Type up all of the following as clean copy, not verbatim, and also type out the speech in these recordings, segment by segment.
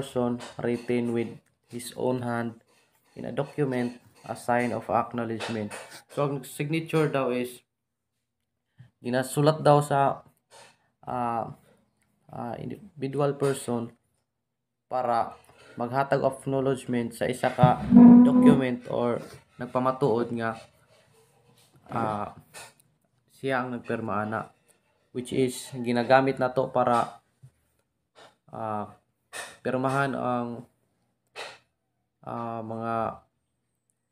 person written with his own hand in a document, a sign of acknowledgement. So, ang signature daw is ginasulat daw sa ah, individual person para maghatag of acknowledgement sa isa ka document or nagpamatuod nga ah, siya ang nagpirma ana, which is ginagamit nato para ah, pirmahan ang mga,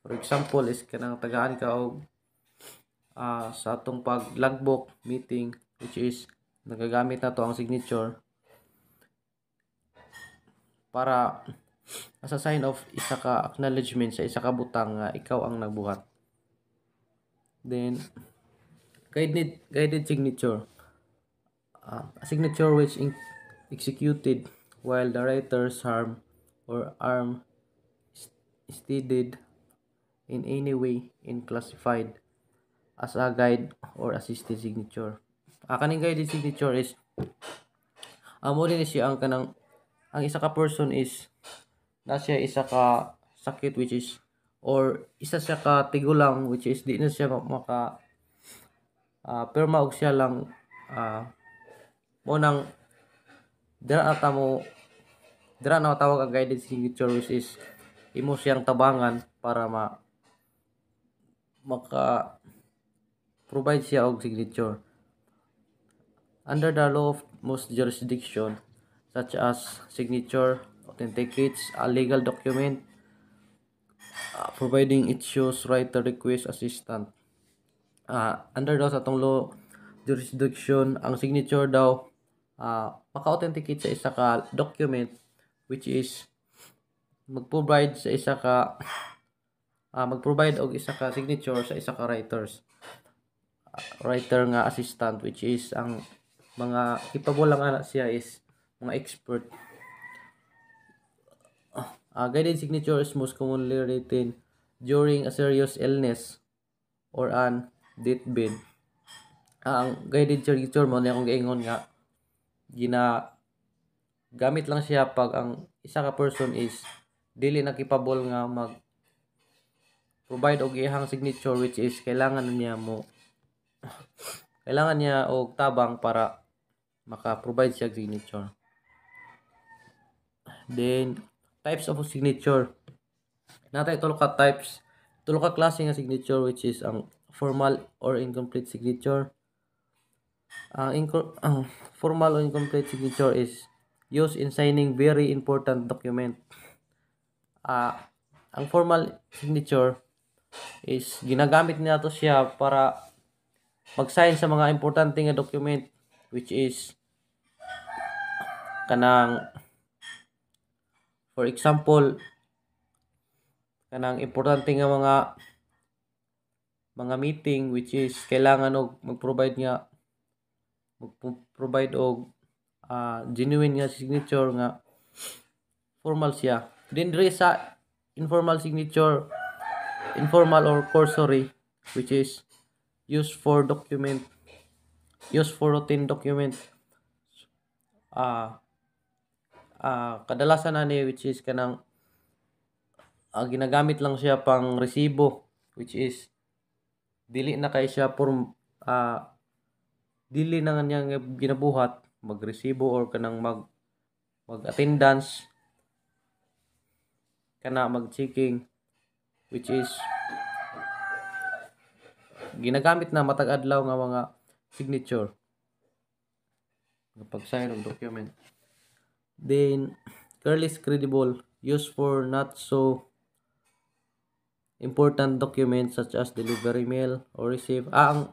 for example is kanang tagaan ka og sa atong pag logbook meeting, which is nagagamit nato ang signature para as a sign of isa ka acknowledgement sa isa ka butang nga ikaw ang nagbuhat. Then guided signature, a signature which executed while the writer's arm steadied in any way in classified as a guide or assisted signature. Kaning guided signature is mo din siya ang kanang ang isa ka person is na siya isa ka sakit, which is or isa siya ka tigulang, which is di na siya maka pirma og siya lang mo nang dira na tawag ang guided signature, which is imo siyang tabangan para maka provide siya og signature. Under the law of most jurisdiction, such as signature authenticates a legal document, providing it shows writer request assistant. Under daw sa atong law jurisdiction, ang signature daw maka-authenticate sa isa ka document, which is mag-provide sa isa ka mag-provide og isa ka signature sa isa ka writer nga assistant, which is ang mga capable lang ana siya is mga expert. Guided signature is most commonly written during a serious illness or an deathbed. Ang guided signature mo na akong giingon nga gamit lang siya pag ang isa ka person is dili na capable nga mag provide og iyang signature, which is kailangan niya og tabang para maka-provide siya signature. Then types of signature, natay tulo ka klase nga signature, which is ang formal or incomplete signature. Formal or incomplete signature is used in signing very important document. Ang formal signature is ginagamit nato siya para mag-sign sa mga importante nga document, which is kanang for example kanang importante nga mga meeting, which is kailangan og mag-provide og genuine nga signature nga formal siya. Then diri sa informal signature, informal or cursory, which is used for routine document. Kadalasan ani, which is kanang ginagamit lang siya pang resibo, which is dili na kay siya dili na nga niya ginabuhat magresibo or kanang mag attendance kana mag checking, which is ginagamit na matag adlaw nga mga signature pag sign og document. Then careless credible, used for not so important documents such as delivery mail or receive. Ang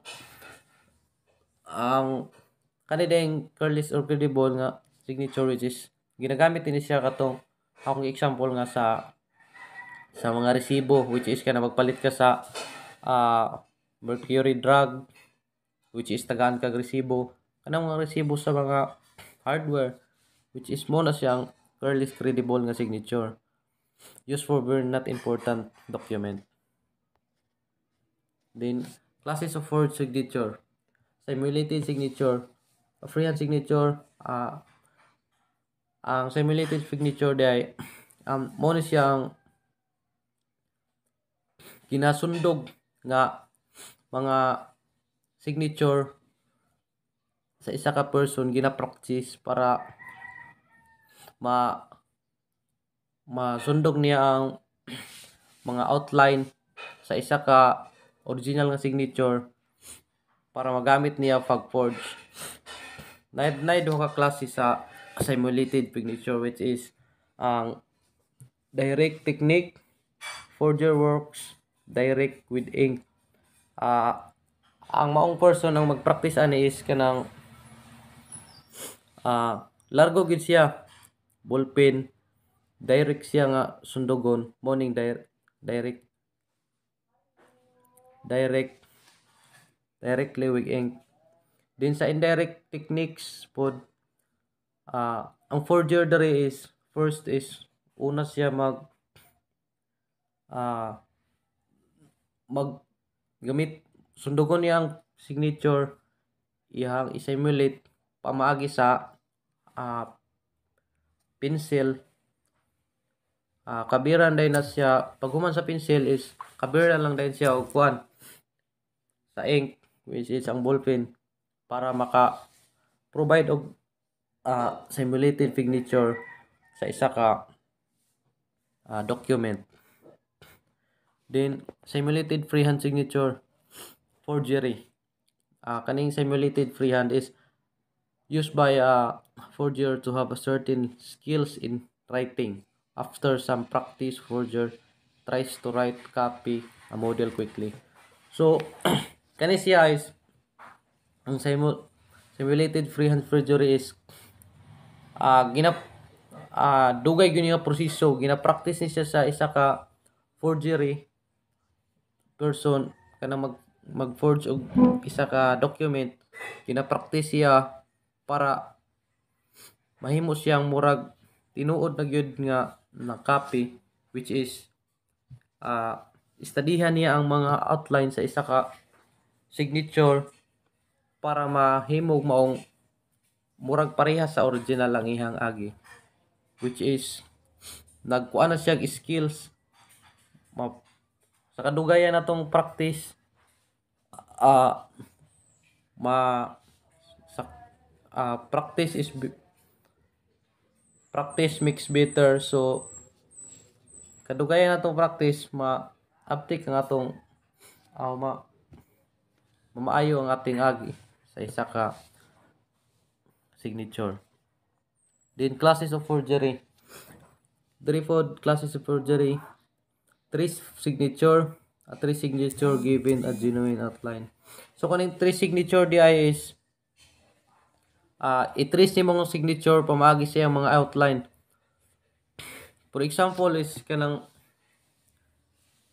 kanideng careless or credible nga signature, which is ginagamit din siya katong akong example nga sa mga resibo, which is kana magpalit ka sa mercury drug, which is tagaan kag resibo, kanang mga resibo sa mga hardware, which is mo na siyang careless credible nga signature, used for very not important document. Then classes of forged signature, simulated signature, freehand signature, Ang simulated signature day mo ni siyang ginasundog nga mga signature sa isa ka person gina-practice para ma masundog niya ang mga outline sa isa ka original nga signature para magamit niya pag forge. Nay duha ka klase sa simulated signature, which is ang direct technique, forger works direct with ink. Ang maong person ang mag-practice ani is kanang largo gid siya ballpen, direct siya nga sundugon morning direct direct directly with ink. Din sa indirect techniques pod, ang forger dere is first is una siya mag gamit sundugon niya ang signature iyang i-simulate pamaagi sa pencil. Kabiran din na siya paghuman sa pencil is kabiran lang din siya og kuan sa ink, which is ang ballpen, para maka provide og simulated signature sa isa ka document. Then simulated freehand signature, forgery. Kaning simulated freehand is used by a forger to have a certain skills in writing. After some practice, forger tries to write copy a model quickly. So kani siya is ang simulated freehand forgery is dugay gyud nga proseso, gina-practice ni siya sa isa ka forgery person kanang mag-forge og isa ka document. Gina-practice siya para mahimo siyang murag tinuod na gyud nga na copy, which is studyhan niya ang mga outline sa isa ka signature para mahimog maong murag parehas sa original lang ihang agi, which is nagkuha na siya skills sa kadugayan natong practice. Practice makes better. So kadugayan natong practice ma-uptake ang atong mamaayo ang ating agi sa isa ka signature. Then classes of forgery. Three classes of forgery. Three signature given a genuine outline. So kaning three signature di ay is i-trace nimo ang signature pamaagi siya mga outline. For example is kanang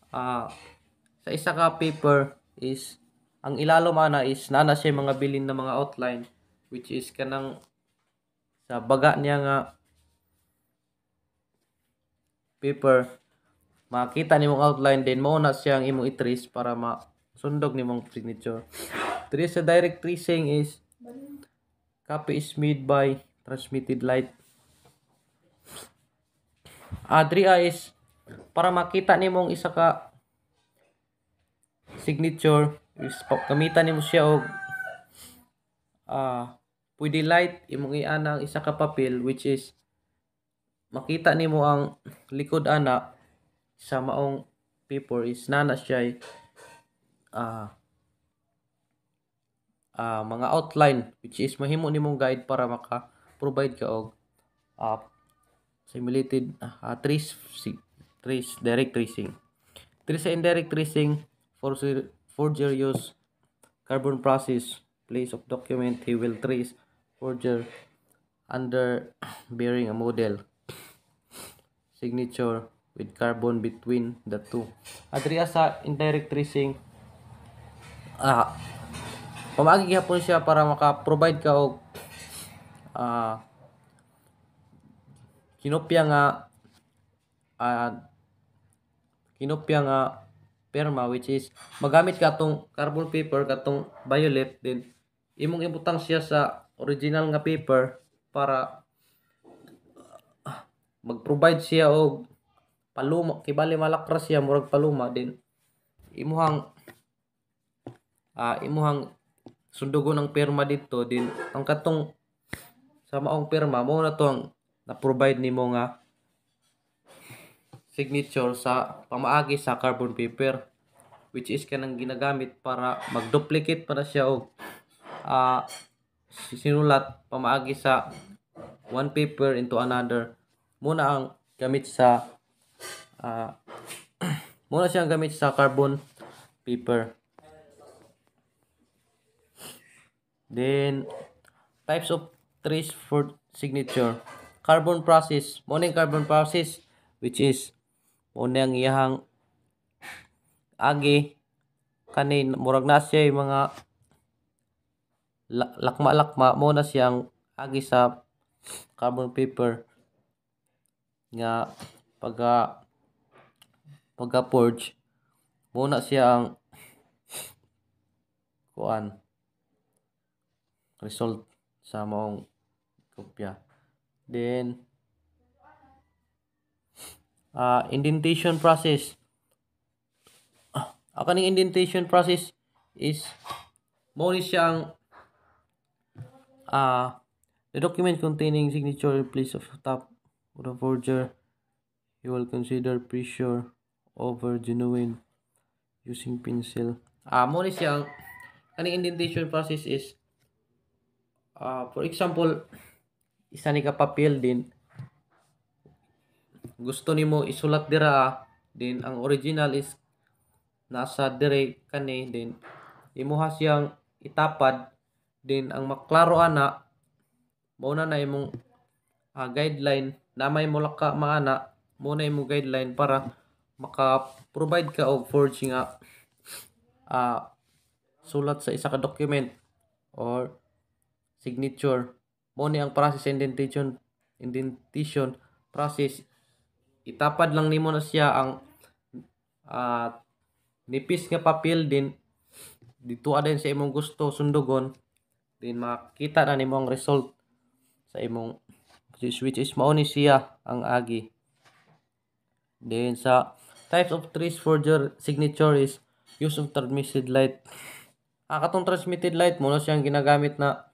sa isa ka paper is ang ilalom ana is nana siya mga bilin na mga outline, which is kanang sa baga niya nga paper makita nimong outline, din mao na siyang imong i-trace para masundog nimong signature. There is a direct tracing is copy is made by transmitted light. Diri is para makita nimong isa ka signature is gamitan nimo siya og pwede light imong iana ang isa ka papel, which is makita nimo ang likod ana sa maong paper is nana siya mga outline, which is mahimo nimong guide para maka-provide ka og simulated direct tracing. There is indirect tracing. Forger use carbon process place of document. He will trace forger under bearing a model signature with carbon between the two. Adri sa indirect tracing pamagi gyapon siya para maka-provide ka og kinopya nga perma, which is magamit ka tong carbon paper katong violet, din imong ibutang siya sa original nga paper para mag-provide siya og paluma, kibali malakras siya murag paluma, din imuhang imuhang sundugon ang pirma dito, din ang katong sa maong pirma mo na to ang na-provide nimo nga signature sa pamaagi sa carbon paper, which is kanang ginagamit para mag-duplicate para siya og sinulat pamaagi sa one paper into another. Muna ang gamit sa ah, muna siyang gamit sa carbon paper. Then types of trace for signature. Carbon process. Muna yung carbon process, which is muna ang iyahang agi kanin murag na siya yung mga lakma-lakma, mo na siyang agi sa carbon paper nga pagka forge mo na siya ang kuan result sa maong kopya. Then indentation process. Ang kaning indentation process is mo ni siya ang the document containing signature in place of top of the forger. You will consider pressure over genuine using pencil. Mo ni siya ang kaning indentation process is for example, isa ni ka papel din gusto nimo isulat dira, din ang original is nasa dire kani, din imuha siyang itapad, din ang maklaro ana mao na imong guideline na may mula ka maana mo na imong guideline para maka-provide ka og forge nga sulat sa isa ka document or signature. Mo ni ang process indentation process, itapad lang nimo na siya ang nipis nga papel, din dito din sa imong gusto sundugon, din makita na nimo ang result sa imong which is mao ni siya ang agi. Then sa types of trace forger signature is use of transmitted light. Katong transmitted light mo na siyang ginagamit na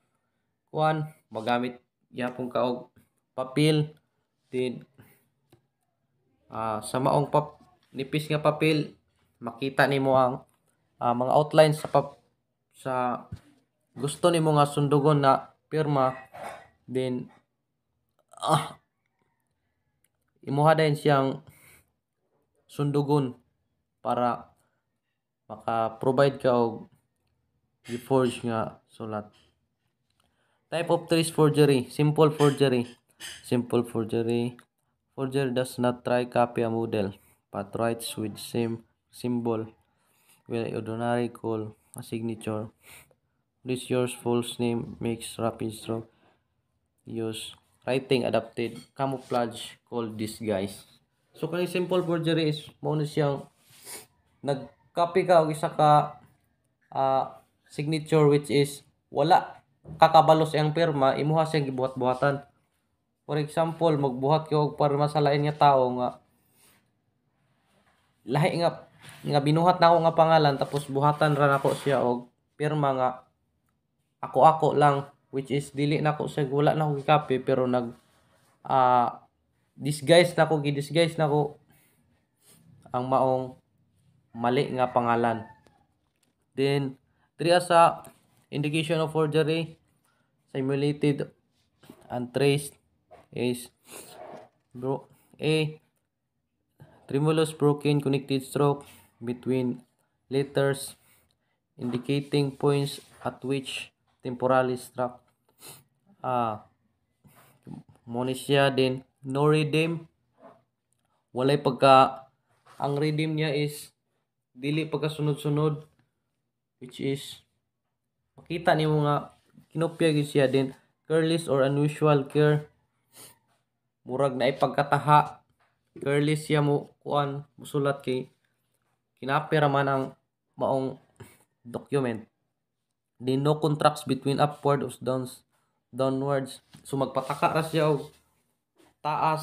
kuan, magamit yapon ka og papel, din sa maong nipis nga papel makita nimo ang mga outlines sa gusto nimo nga sundugon na pirma, din imuha din siyang sundugon para maka-provide ka og i-forge nga sulat. Type of trace forgery. Simple forgery. Simple forgery. Forger does not try copy a model, but writes with same symbol will ordinary call a signature. This yours false name makes rapid stroke. Use writing adapted camouflage called disguise. So kani simple forgery is mo na siyang nag-copy ka og isa ka signature, which is wala kakabalos ang pirma, imuha siyang gibuhat-buhatan. For example, magbuhat ka og pirma sa lain nga tawo nga lahi nga binuhat na ako nga pangalan, tapos buhatan ra nako siya og pirma nga ako lang, which is dili nako siya, wala na ako gi-copy, pero disguise nako, gi-disguise nako ang maong mali nga pangalan. Then diri sa indication of forgery, simulated and traced is tremulous broken connected stroke between letters indicating points at which temporally struck. Mo ni siya din no redeem, walay pagka, ang redeem niya is dili pagka sunod-sunod, which is makita nimo nga kinopya gyud siya. Din careless or unusual care, murag na ipagkataha, careless siya mo kuan musulat kay kinapya ra man ang maong document. Then no contracts between upward or downwards, so magpataka ra siya og taas